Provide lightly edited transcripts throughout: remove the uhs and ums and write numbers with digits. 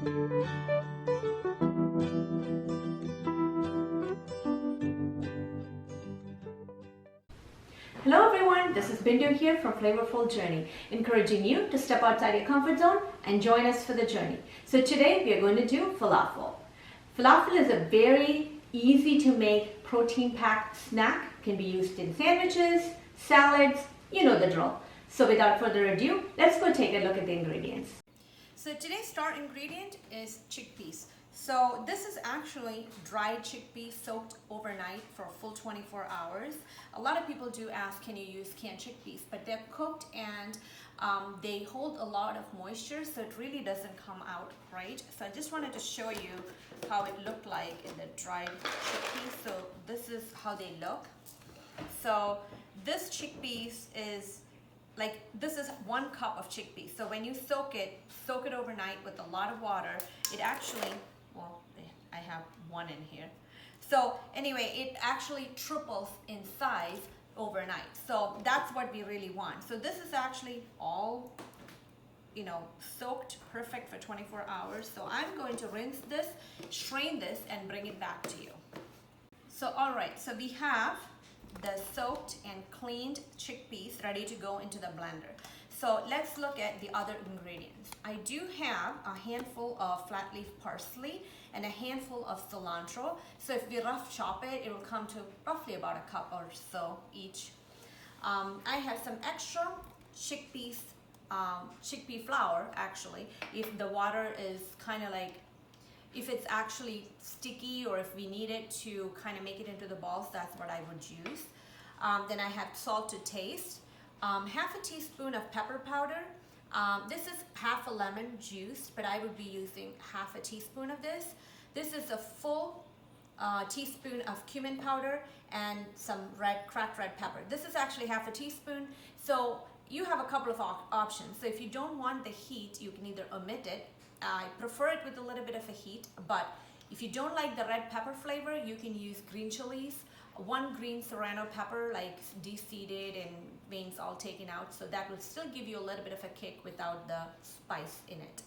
Hello everyone, this is Bindu here from Flavorful Journey, encouraging you to step outside your comfort zone and join us for the journey. So today we are going to do falafel. Falafel is a very easy to make protein-packed snack. Can be used in sandwiches, salads, you know the drill. So without further ado, let's go take a look at the ingredients. So today's star ingredient is chickpeas. So this is actually dried chickpeas soaked overnight for a full 24 hours. A lot of people do ask, can you use canned chickpeas? But they're cooked and they hold a lot of moisture, so it really doesn't come out right. So I just wanted to show you how it looked like in the dried chickpeas. So this is how they look. So this chickpeas is this is 1 cup of chickpeas. So when you soak it overnight with a lot of water, it actually, well, I have 1 in here. So anyway, it actually triples in size overnight. So that's what we really want. So this is actually all, soaked perfect for 24 hours. So I'm going to rinse this, strain this, and bring it back to you. So all right, so we have the soaked and cleaned chickpeas ready to go into the blender. So let's look at the other ingredients. I do have a handful of flat leaf parsley and a handful of cilantro. So if we rough chop it, it will come to roughly about a cup or so each. I have some extra chickpea flour actually. If the water is kind of if it's actually sticky or if we need it to kind of make it into the balls, that's what I would use. Then I have salt to taste, half a teaspoon of pepper powder. This is half a lemon juice, but I would be using half a teaspoon of this. This is a full teaspoon of cumin powder and some cracked red pepper. This is actually half a teaspoon. So you have a couple of options. So if you don't want the heat, you can either omit it. I prefer it with a little bit of a heat, but if you don't like the red pepper flavor, you can use green chilies, 1 green serrano pepper, de-seeded and veins all taken out, so that will still give you a little bit of a kick without the spice in it.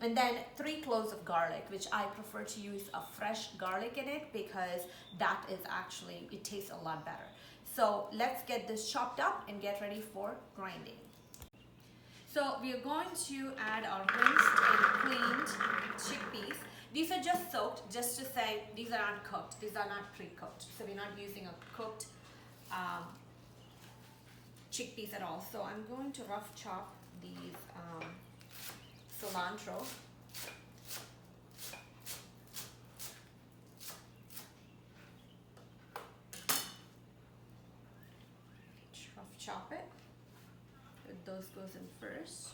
And then 3 cloves of garlic, which I prefer to use a fresh garlic in it because that is actually, it tastes a lot better. So let's get this chopped up and get ready for grinding. So we are going to add our rinsed and cleaned chickpeas. These are just soaked, just to say these are not cooked. These are not pre-cooked. So we're not using a cooked chickpeas at all. So I'm going to rough chop these cilantro. Rough chop it. Those goes in first.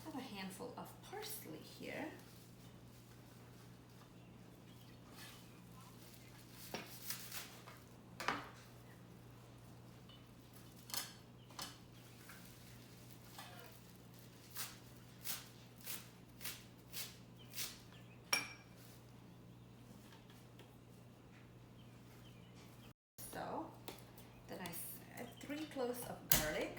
I have a handful of parsley here. So then I said 3 cloves of garlic.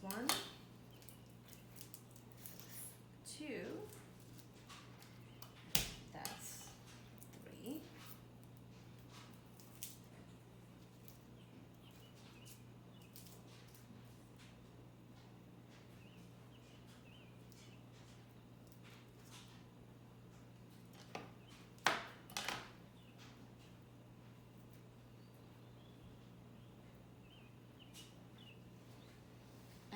One, 2, that's 3,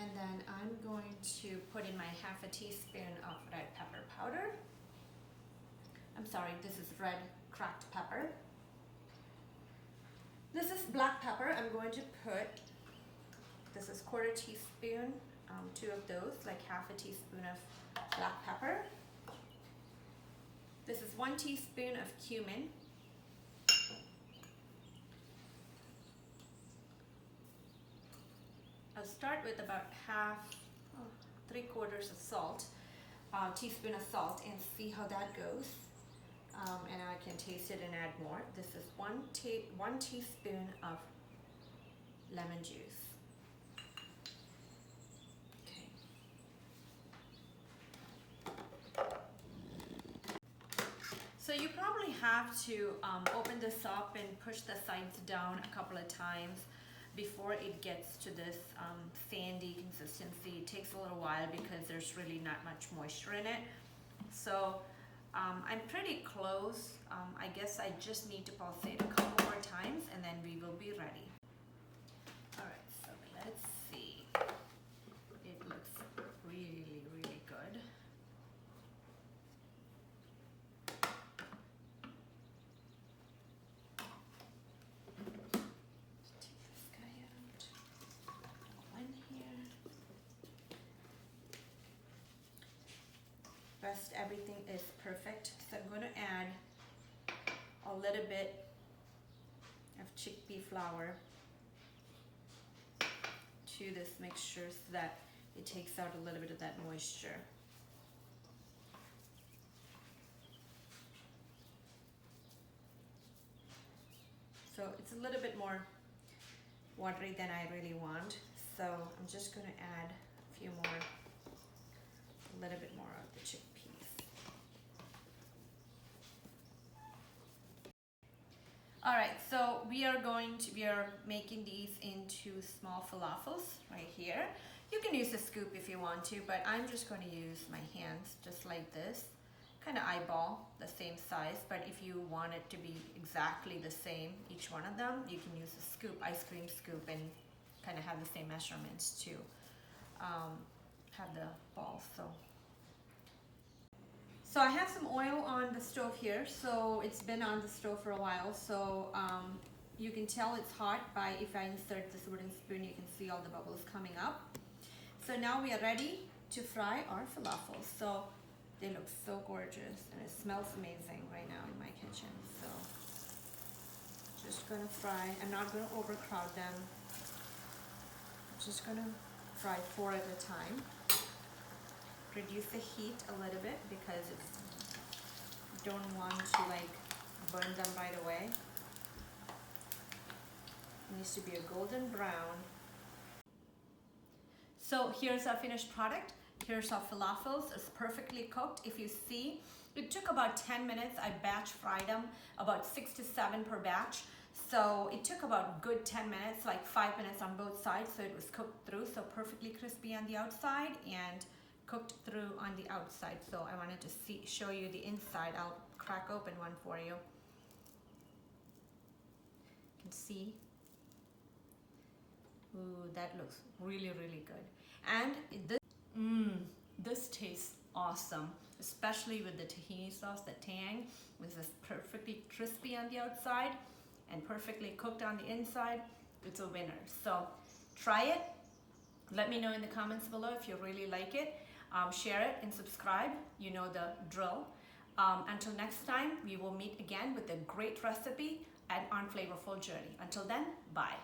and then I'm going to put in my half a teaspoon of red pepper powder. I'm sorry, this is red cracked pepper. This is black pepper. I'm going to put, this is 1/4 teaspoon, 2 of those, half a teaspoon of black pepper. This is 1 teaspoon of cumin. I'll start with about 3/4 of salt. teaspoon of salt and see how that goes. And I can taste it and add more. This is one teaspoon of lemon juice. Okay. So you probably have to open this up and push the sides down a couple of times before it gets to this sandy consistency. It takes a little while because there's really not much moisture in it. So I'm pretty close. I guess I just need to pulse it a couple more times and then we will be ready. All right, so let's see. It looks really, really good. Rest everything is perfect. So I'm going to add a little bit of chickpea flour to this mixture so that it takes out a little bit of that moisture. So it's a little bit more watery than I really want. So I'm just going to add a few more, a little bit more of the chickpeas. All right, so we are making these into small falafels right here. You can use a scoop if you want to, but I'm just going to use my hands just like this, kind of eyeball the same size. But if you want it to be exactly the same, each one of them, you can use a scoop, ice cream scoop, and kind of have the same measurements to have the balls. So I have some oil on the stove here, so it's been on the stove for a while, so you can tell it's hot by if I insert this wooden spoon, you can see all the bubbles coming up. So now we are ready to fry our falafels. So they look so gorgeous and it smells amazing right now in my kitchen. So just gonna fry. I'm not gonna overcrowd them. I'm just gonna fry 4 at a time. Reduce the heat a little bit because you don't want to like burn them right away. It needs to be a golden brown. So here's our finished product. Here's our falafels. It's perfectly cooked. If you see, it took about 10 minutes. I batch fried them, about 6 to 7 per batch. So it took about good 10 minutes, like 5 minutes on both sides. So it was cooked through, so perfectly crispy on the outside and cooked through on the outside. So I wanted to show you the inside. I'll crack open one for you. You can see. Ooh, that looks really, really good. And this tastes awesome, especially with the tahini sauce, the tang. This is perfectly crispy on the outside and perfectly cooked on the inside. It's a winner. So try it. Let me know in the comments below if you really like it. Share it and subscribe. You know the drill. Until next time, we will meet again with a great recipe on Flavorful Journey. Until then, bye.